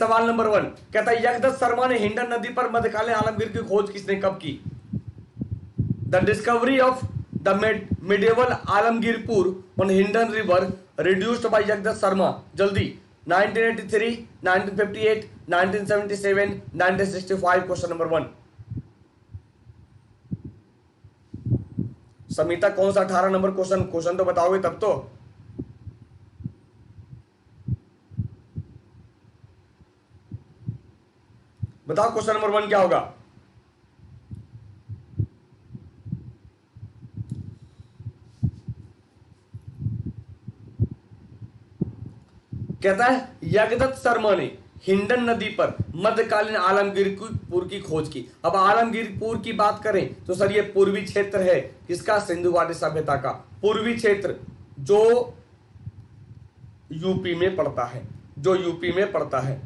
सवाल नंबर 1 कहता है यज्ञदत्त शर्मा ने हिंडन नदी पर मध्यकालीन आलमगीर की खोज किसने कब की? The discovery of the medieval Alamgirpur on Hindon river reduced by Yagyadatt Sharma. जल्दी 1983, 1958, 1977, 1965। Question number 1। समिता कौन सा 18 नंबर क्वेश्चन तो बताओगे तब तो। बताओ क्वेश्चन नंबर 1 क्या होगा? कहता है यज्ञदत्त शर्मा ने हिंडन नदी पर मध्यकालीन आलमगीरपुर की खोज की। अब आलमगीरपुर की बात करें तो सर ये पूर्वी क्षेत्र है किसका? सिंधु घाटी सभ्यता का पूर्वी क्षेत्र जो यूपी में पड़ता है, जो यूपी में पड़ता है।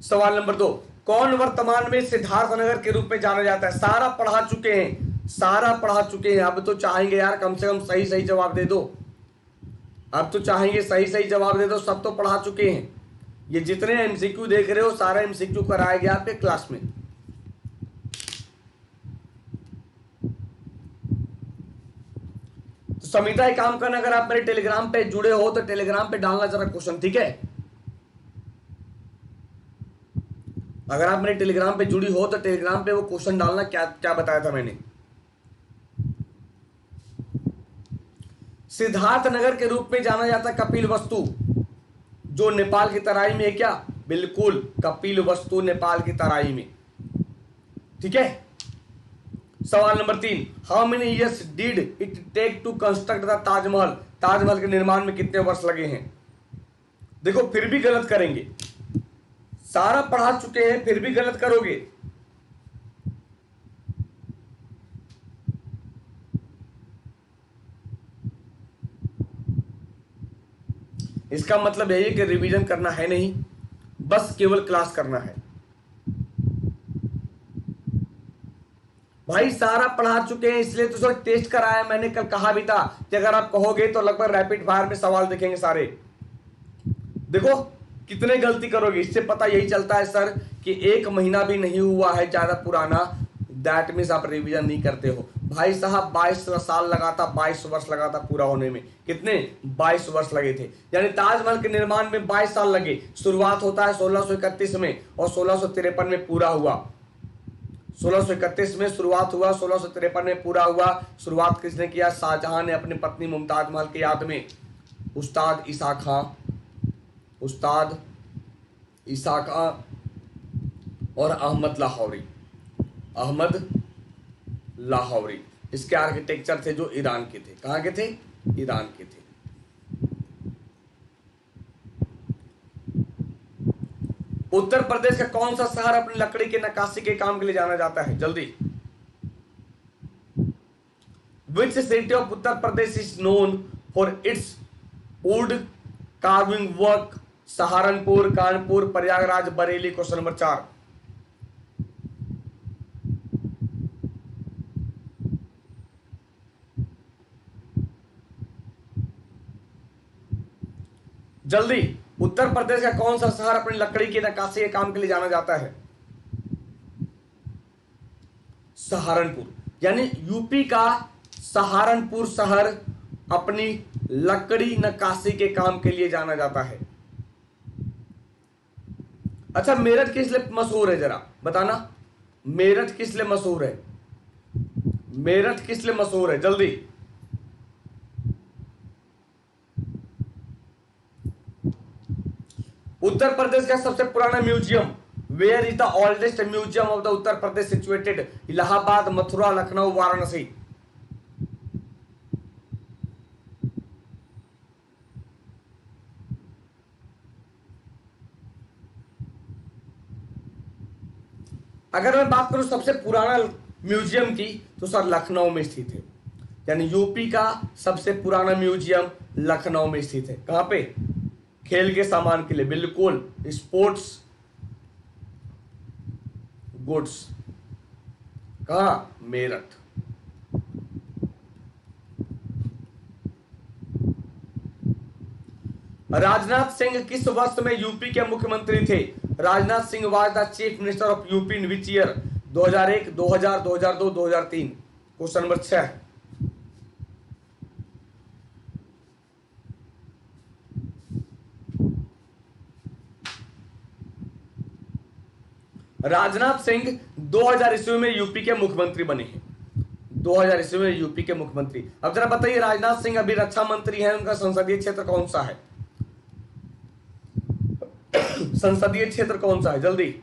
सवाल नंबर 2 कौन वर्तमान में सिद्धार्थनगर के रूप में जाना जाता है? सारा पढ़ा चुके हैं, सारा पढ़ा चुके हैं। अब तो चाहेंगे यार कम से कम सही सही जवाब दे दो, अब तो चाहेंगे सही सही जवाब दे दो। सब तो पढ़ा चुके हैं। ये जितने एमसीक्यू देख रहे हो सारा एमसीक्यू कराया गया आपके क्लास में। तो समिता एक काम करना, अगर आप मेरे टेलीग्राम पे जुड़े हो तो टेलीग्राम पे डालना जरा क्वेश्चन, ठीक है? अगर आप मेरे टेलीग्राम पे जुड़ी हो तो टेलीग्राम पे वो क्वेश्चन डालना, क्या क्या बताया था मैंने। सिद्धार्थनगर के रूप में जाना जाता है कपिल वस्तु, जो नेपाल की तराई में है। क्या? बिल्कुल, कपिल वस्तु नेपाल की तराई में, ठीक है। सवाल number 3 how many years did it take to construct the Taj Mahal? Taj Mahal के निर्माण में कितने वर्ष लगे हैं? देखो फिर भी गलत करेंगे, सारा पढ़ा चुके हैं फिर भी गलत करोगे। इसका मतलब यही है कि रिवीजन करना है नहीं, बस केवल क्लास करना है। भाई सारा पढ़ा चुके हैं इसलिए तो सर टेस्ट कराया। मैंने कल कहा भी था कि अगर आप कहोगे तो लगभग रैपिड फायर में सवाल दिखेंगे सारे। देखो कितने गलती करोगे, इससे पता यही चलता है सर कि 1 महीना भी नहीं हुआ है ज्यादा पुराना, दैट मीन्स आप रिवीजन नहीं करते हो। भाई साहब 22 साल लगा था, 22 वर्ष लगा था पूरा होने में। कितने? 22 वर्ष लगे थे। यानी ताजमहल के निर्माण में 22 साल लगे। शुरुआत होता है 1631 में और 1653 में पूरा हुआ। 1631 में शुरुआत हुआ, 1653 में पूरा हुआ। शुरुआत किसने किया? शाहजहां ने अपनी पत्नी मुमताज महल की याद में। उस्ताद ईसा खां, उस्ताद ईसा खां और अहमद लाहौरी, अहमद लाहौरी इसके आर्किटेक्चर थे जो ईरान के थे। कहां के थे? ईरान के थे। उत्तर प्रदेश का कौन सा शहर अपनी लकड़ी के नक्काशी के काम के लिए जाना जाता है? जल्दी। Which city of Uttar Pradesh is known for its wood carving work? Saharanpur, Kanpur, Prayagraj, Bareilly. Question number 4। जल्दी, उत्तर प्रदेश का कौन सा शहर अपनी लकड़ी की नक्काशी के काम के लिए जाना जाता है? सहारनपुर। यानी यूपी का सहारनपुर शहर अपनी लकड़ी नक्काशी के काम के लिए जाना जाता है। अच्छा मेरठ किस लिए मशहूर है जरा बताना? मेरठ किस लिए मशहूर है? मेरठ किस लिए मशहूर है? जल्दी। उत्तर प्रदेश का सबसे पुराना museum, where is the oldest museum of the Uttar Pradesh situated? Allahabad, Mathura, Lucknow, Varanasi. अगर मैं बात करूं सबसे पुराना म्यूजियम की तो सर लखनऊ में स्थित है। यानी यूपी का सबसे पुराना म्यूजियम लखनऊ में स्थित है। कहां पे? खेल के सामान के लिए, बिल्कुल स्पोर्ट्स गुड्स। कहां? मेरठ। राजनाथ सिंह किस वर्ष में यूपी के मुख्यमंत्री थे? Rajnath Singh was the chief minister of UP in which year? 2001, 2000, 2002, 2003। Question number 6। Rajnath Singh 2000 ईस्वी में यूपी के मुख्यमंत्री बने हैं। 2000 ईस्वी में यूपी के मुख्यमंत्री। अब जरा बताइए, राजनाथ सिंह अभी रक्षा मंत्री हैं, उनका संसदीय क्षेत्र कौन सा है? संसदीय क्षेत्र कौन सा है? जल्दी।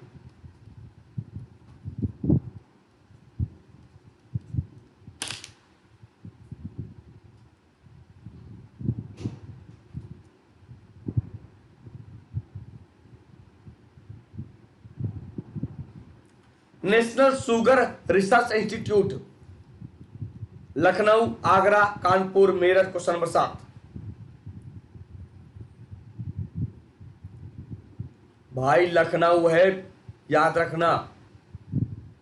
National sugar research institute, Lucknow, Agra, Kanpur, Meerut. Question number 7। भाई लखनऊ है, याद रखना,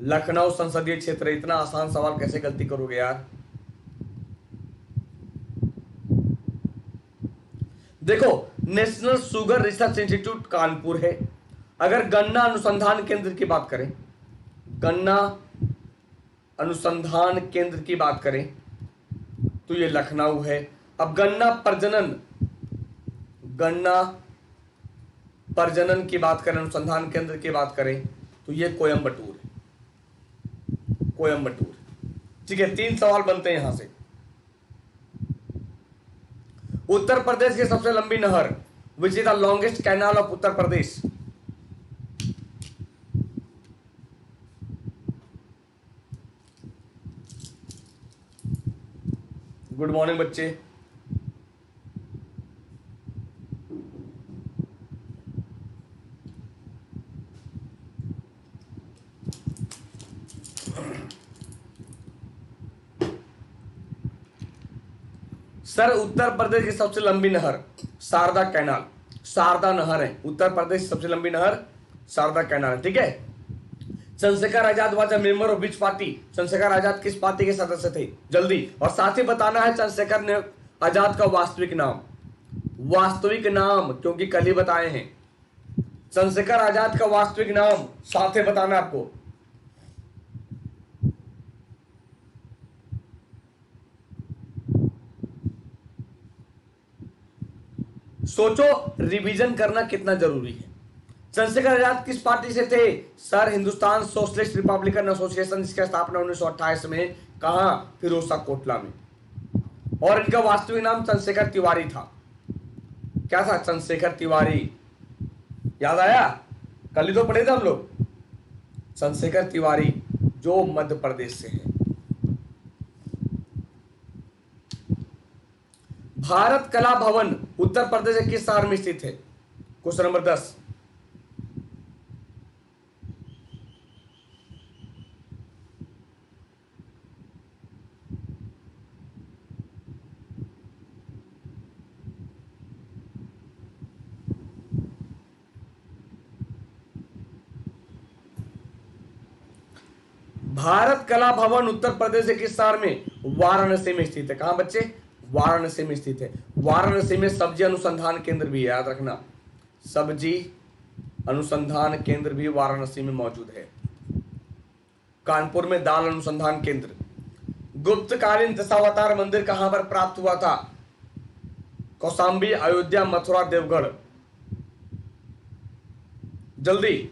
लखनऊ संसदीय क्षेत्र। इतना आसान सवाल कैसे गलती करोगे यार? देखो, national sugar research institute Kanpur है। अगर गन्ना अनुसंधान केंद्र की बात करें, गन्ना अनुसंधान केंद्र की बात करें तो ये लखनऊ है। अब गन्ना प्रजनन की बात करें, अनुसंधान केंद्र की बात करें तो ये कोयंबटूर है, कोयंबटूर। ठीक है, 3 सवाल बनते हैं यहां से। उत्तर प्रदेश की सबसे लंबी नहर, which is the longest canal of Uttar Pradesh? Good morning बच्चे। सर, उत्तर प्रदेश की सबसे लंबी नहर शारदा कैनाल, शारदा नहर है। उत्तर प्रदेश की सबसे लंबी नहर शारदा कैनाल है। ठीक है। Chandrashekhar Azad was a member of which party? Chandrashekhar Azad किस पार्टी के सदस्य थे? जल्दी। और साथ ही बताना है चंद्रशेखर आजाद का वास्तविक नाम, वास्तविक नाम, क्योंकि कल ही बताए हैं। चंद्रशेखर आजाद का वास्तविक नाम साथ ही बताना आपको। सोचो, रिवीजन करना कितना जरूरी है। चंद्रशेखर आजाद किस पार्टी से थे? Sir, Hindustan socialist Republican association, जिसकी स्थापना 1928 में, कहां? फिरोजशाह कोटला में। और इनका वास्तविक नाम चंद्रशेखर तिवारी था। क्या था? चंद्रशेखर तिवारी। याद आया? कल ही तो पढ़े थे हम लोग। चंद्रशेखर तिवारी, जो मध्य प्रदेश से है। भारत कला भवन उत्तर प्रदेश के किस शहर में स्थित है? Question number 10। भारत कला भवन उत्तर प्रदेश के किस शहर में? वाराणसी में स्थित है। कहां बच्चे? वाराणसी में स्थित है। वाराणसी में सब्जी अनुसंधान केंद्र भी है, याद रखना, सब्जी अनुसंधान केंद्र भी वाराणसी में मौजूद है। कानपुर में दाल अनुसंधान केंद्र। गुप्तकालीन दशावतार मंदिर कहां पर प्राप्त हुआ था? कौशाम्बी, अयोध्या, मथुरा, देवगढ़। जल्दी।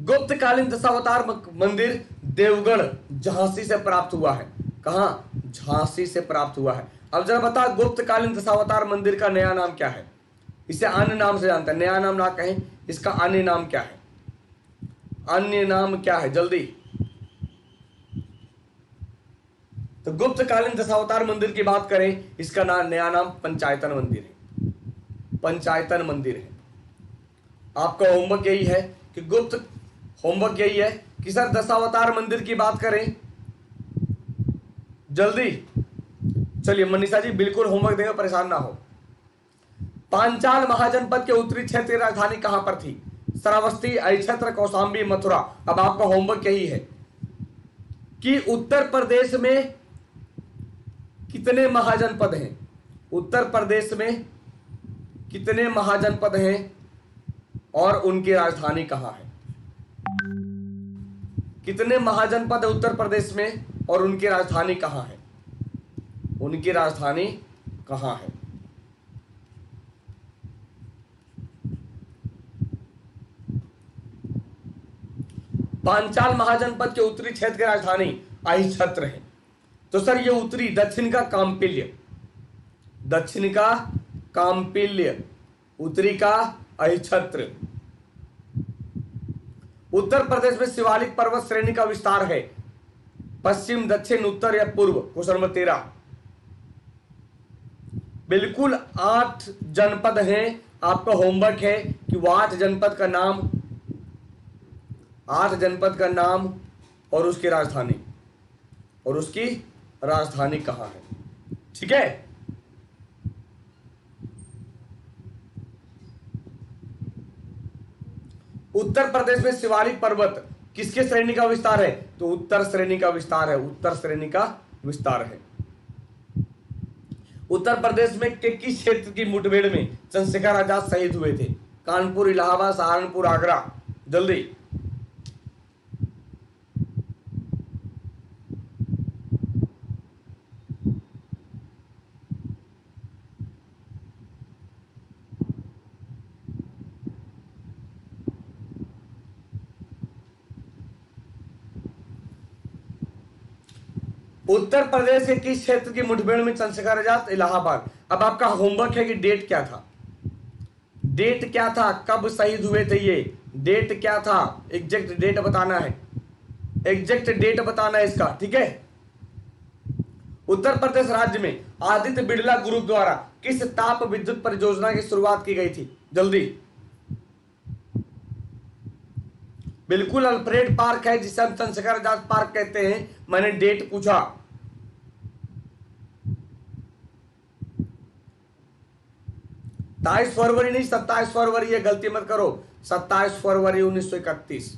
गुप्तकालीन दशावतार मंदिर देवगढ़, झांसी से प्राप्त हुआ है। कहां? झांसी से प्राप्त हुआ है। अब जरा बता, गुप्तकालीन दशावतार मंदिर का नया नाम क्या है? इसे अन्य नाम से जानते हैं, नया नाम ना कहें, इसका अन्य नाम क्या है? अन्य नाम क्या है? जल्दी। तो गुप्तकालीन दशावतार मंदिर की बात करें, इसका नया नाम पंचायतन मंदिर है। पंचायतन मंदिर है। आपका होमवर्क यही है कि होमवर्क यही है कि सर दशावतार मंदिर की बात करें। जल्दी चलिए, मनीषा जी बिल्कुल होमवर्क देंगे, परेशान ना हो। पांचाल महाजनपद के उत्तरी क्षेत्र की राजधानी कहां पर थी? श्रावस्ती, अहिच्छत्र, कौशाम्बी, मथुरा। अब आपका होमवर्क यही है कि उत्तर प्रदेश में कितने महाजनपद हैं? उत्तर प्रदेश में कितने महाजनपद हैं और उनकी राजधानी कहां है? कितने महाजनपद है उत्तर प्रदेश में और उनकी राजधानी कहां है? उनकी राजधानी कहां है? पांचाल महाजनपद के उत्तरी क्षेत्र की राजधानी अहिच्छत्र है। तो सर ये उत्तरी, दक्षिण का कांपिल्य, दक्षिण का कांपिल्य, उत्तरी का अहिच्छत्र। उत्तर प्रदेश में शिवालिक पर्वत श्रेणी का विस्तार है पश्चिम, दक्षिण, उत्तर या पूर्व? Question number 13। बिल्कुल 8 जनपद हैं। आपका होमवर्क है कि वो 8 जनपद का नाम, 8 जनपद का नाम और उसकी राजधानी, और उसकी राजधानी कहां है। ठीक है, उत्तर प्रदेश में शिवालिक पर्वत किसके श्रेणी का विस्तार है? तो उत्तर श्रेणी का विस्तार है, उत्तर श्रेणी का विस्तार है। उत्तर प्रदेश में किस क्षेत्र की मुठभेड़ में चंद्रशेखर आजाद शहीद हुए थे? कानपुर, इलाहाबाद, सहारनपुर, आगरा? जल्दी। उत्तर प्रदेश के किस क्षेत्र की मुठभेड़ में चंद्रशेखर आजाद? इलाहाबाद। अब आपका होमवर्क है कि डेट क्या था, डेट क्या था, कब शहीद हुए थे ये, डेट क्या था, एग्जैक्ट डेट बताना है, एग्जैक्ट डेट बताना है इसका। ठीक है, उत्तर प्रदेश राज्य में आदित्य बिड़ला ग्रुप द्वारा किस ताप विद्युत परियोजना की शुरुआत की गई थी? जल्दी। बिल्कुल अल्फ्रेड पार्क है जिसे हम चंद्रशेखर आजाद पार्क कहते हैं। मैंने डेट पूछा। 27 फरवरी नहीं, 27 फरवरी, ये गलती मत करो, 27 फरवरी 1931।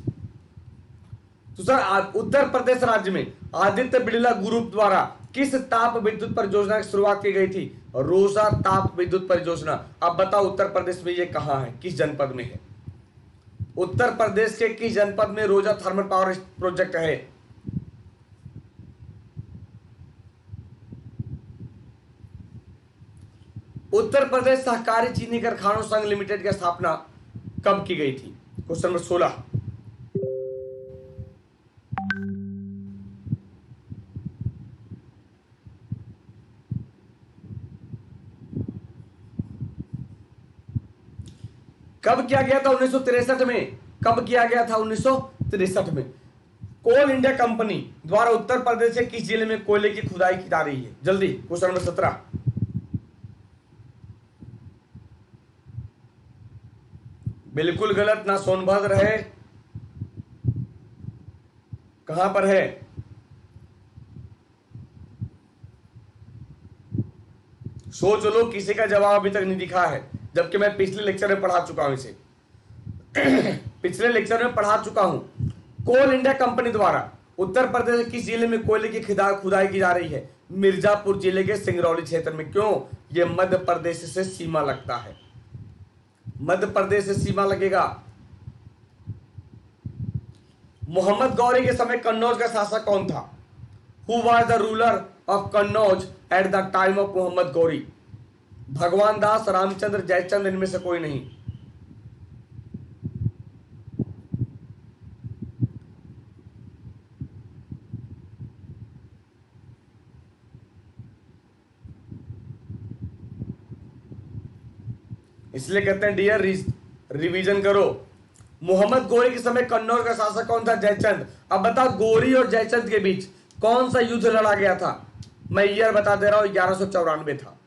तो सर उत्तर प्रदेश राज्य में आदित्य बिड़ला ग्रुप द्वारा किस ताप विद्युत परियोजना की शुरुआत की गई थी? रोजा ताप विद्युत परियोजना। अब बताओ उत्तर प्रदेश में ये कहां है, किस जनपद में है? उत्तर प्रदेश के किस जनपद में रोजा थर्मल पावर प्रोजेक्ट है? उत्तर प्रदेश सहकारी चीनी कारखानों संघ लिमिटेड की स्थापना कब की गई थी? Question number 16। कब किया गया था? 1963 में। कब किया गया था? 1963 में। कोल इंडिया कंपनी द्वारा उत्तर प्रदेश के किस जिले में कोयले की खुदाई की जा रही है? जल्दी। Question number 17। बिल्कुल गलत, ना सोनभद्र है, कहां पर है? सोच लो, किसी का जवाब अभी तक नहीं दिखा है, जबकि मैं पिछले लेक्चर में पढ़ा चुका हूं इसे। पिछले लेक्चर में पढ़ा चुका हूं। कोल इंडिया कंपनी द्वारा उत्तर प्रदेश के किस जिले में कोयले की खुदाई की जा रही है? मिर्जापुर जिले के सिंगरौली क्षेत्र में। क्यों? यह मध्य प्रदेश से सीमा लगता है, मध्य प्रदेश से सीमा लगेगा। मोहम्मद गौरी के समय कन्नौज का शासक कौन था? Who was the ruler of Kannauj at the time of Mohammad Ghori? Bhagwan Das, Ramchandra, Jaichand, इनमें से कोई नहीं। इसलिए कहते हैं डियर रिवीजन करो। मोहम्मद गौरी के समय कन्नौज का शासक कौन था? जयचंद। अब बताओ गौरी और जयचंद के बीच कौन सा युद्ध लड़ा गया था? मैं ईयर बता दे रहा हूं, 1194 था।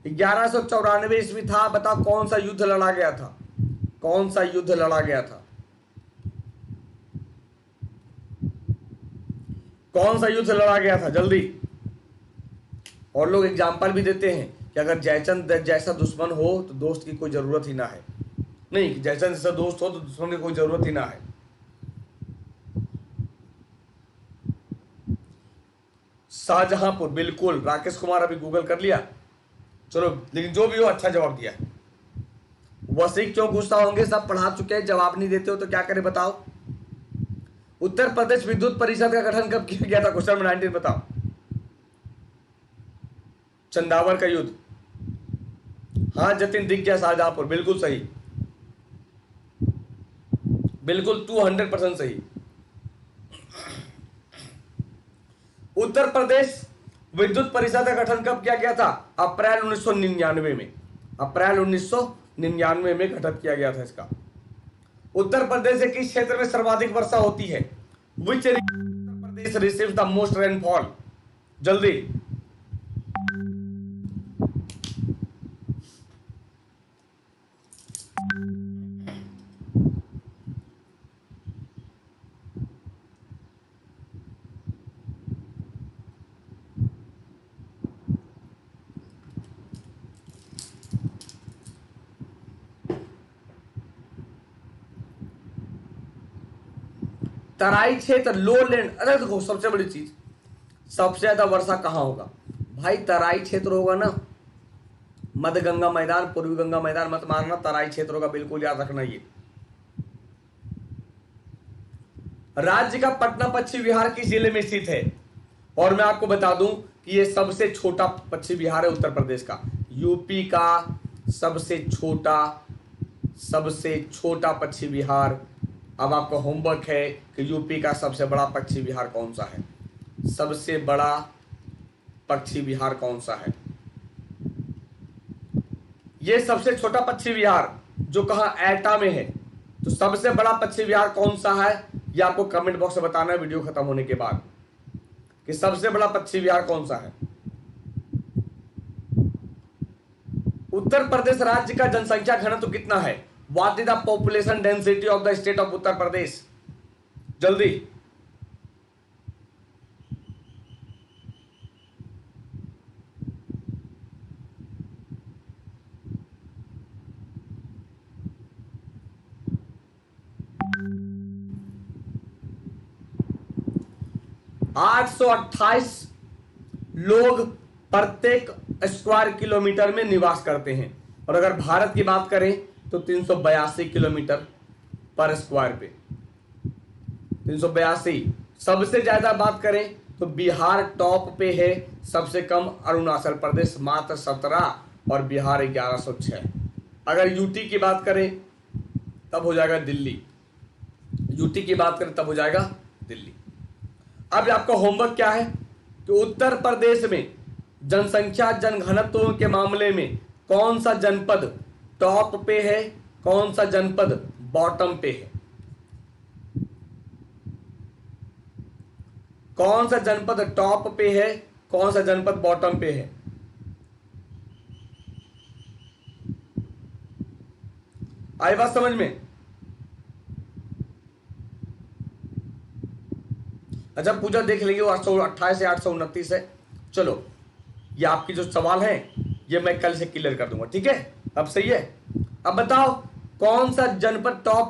1194 ईस्वी था। बताओ कौन सा युद्ध लड़ा गया था? कौन सा युद्ध लड़ा गया था? कौन सा युद्ध लड़ा गया था? जल्दी। और लोग एग्जाम्पल भी देते हैं कि अगर जयचंद जैसा दुश्मन हो तो दोस्त की कोई जरूरत ही ना है। नहीं, जयचंद जैसा दोस्त हो तो दुश्मन की कोई जरूरत ही ना है। शाहजहांपुर, बिल्कुल। राकेश कुमार अभी गूगल कर लिया, चलो, लेकिन जो भी हो अच्छा जवाब दिया। वसीक क्यों गुस्सा होंगे, सब पढ़ा चुके हैं, जवाब नहीं देते हो तो क्या करें बताओ। उत्तर प्रदेश विद्युत परिषद का गठन कब किया गया था, क्वेश्चन नंबर 19 बताओ। चंदावर का युद्ध, हाँ जतिन दिख गया, शाहजहांपुर, बिल्कुल सही, बिल्कुल 200% सही। उत्तर प्रदेश विद्युत परिषद का गठन कब किया गया था, अप्रैल 1999 में, अप्रैल 1999 में गठन किया गया था इसका। उत्तर प्रदेश के किस क्षेत्र में सर्वाधिक वर्षा होती है, विच Uttar Pradesh receives the most rainfall, जल्दी। तराई क्षेत्र, लो लैंड, अरे देखो सबसे बड़ी चीज, सबसे ज्यादा वर्षा कहां होगा भाई, तराई क्षेत्र होगा ना। मध्य गंगा मैदान, पूर्वी गंगा मैदान मत मारना, तराई क्षेत्र होगा, बिल्कुल याद रखना। ये राज्य का पटना पश्चिम बिहार किस जिले में स्थित है, और मैं आपको बता दूं कि ये सबसे छोटा पश्चिम बिहार है उत्तर प्रदेश का, यूपी का सबसे छोटा पश्चिम बिहार। अब आपका होमवर्क है कि यूपी का सबसे बड़ा पश्चिम बिहार कौन सा है, सबसे बड़ा पश्चिम बिहार कौन सा है। ये सबसे छोटा पश्चिम बिहार जो कहा एटा में है, तो सबसे बड़ा पश्चिम बिहार कौन सा है, ये आपको कमेंट बॉक्स में बताना है वीडियो खत्म होने के बाद कि सबसे बड़ा पश्चिम बिहार कौन सा है। उत्तर प्रदेश राज्य का जनसंख्या घनत्व कितना है, what is the population density of the state of Uttar Pradesh, जल्दी। आठ सौ 28 लोग प्रत्येक स्क्वायर किलोमीटर में निवास करते हैं, और अगर भारत की बात करें तो 382 किलोमीटर पर स्क्वायर पे, 382। सबसे ज्यादा बात करें तो बिहार टॉप पे है, सबसे कम अरुणाचल प्रदेश मात्र 17 और बिहार 1106। अगर यूटी की बात करें तब हो जाएगा दिल्ली, यूटी की बात करें तब हो जाएगा दिल्ली। अब आपका होमवर्क क्या है कि उत्तर प्रदेश में जनसंख्या जनघनत्व के मामले में कौन सा जनपद टॉप पे है, कौन सा जनपद बॉटम पे है, कौन सा जनपद टॉप पे है, कौन सा जनपद बॉटम पे है। आई बात समझ में। अच्छा पूजा देख लेंगे, वो 828 से 829 है। चलो ये आपकी जो सवाल है ये मैं कल से क्लियर कर दूंगा, ठीक है। अब सही है, अब बताओ कौन सा जनपद टॉप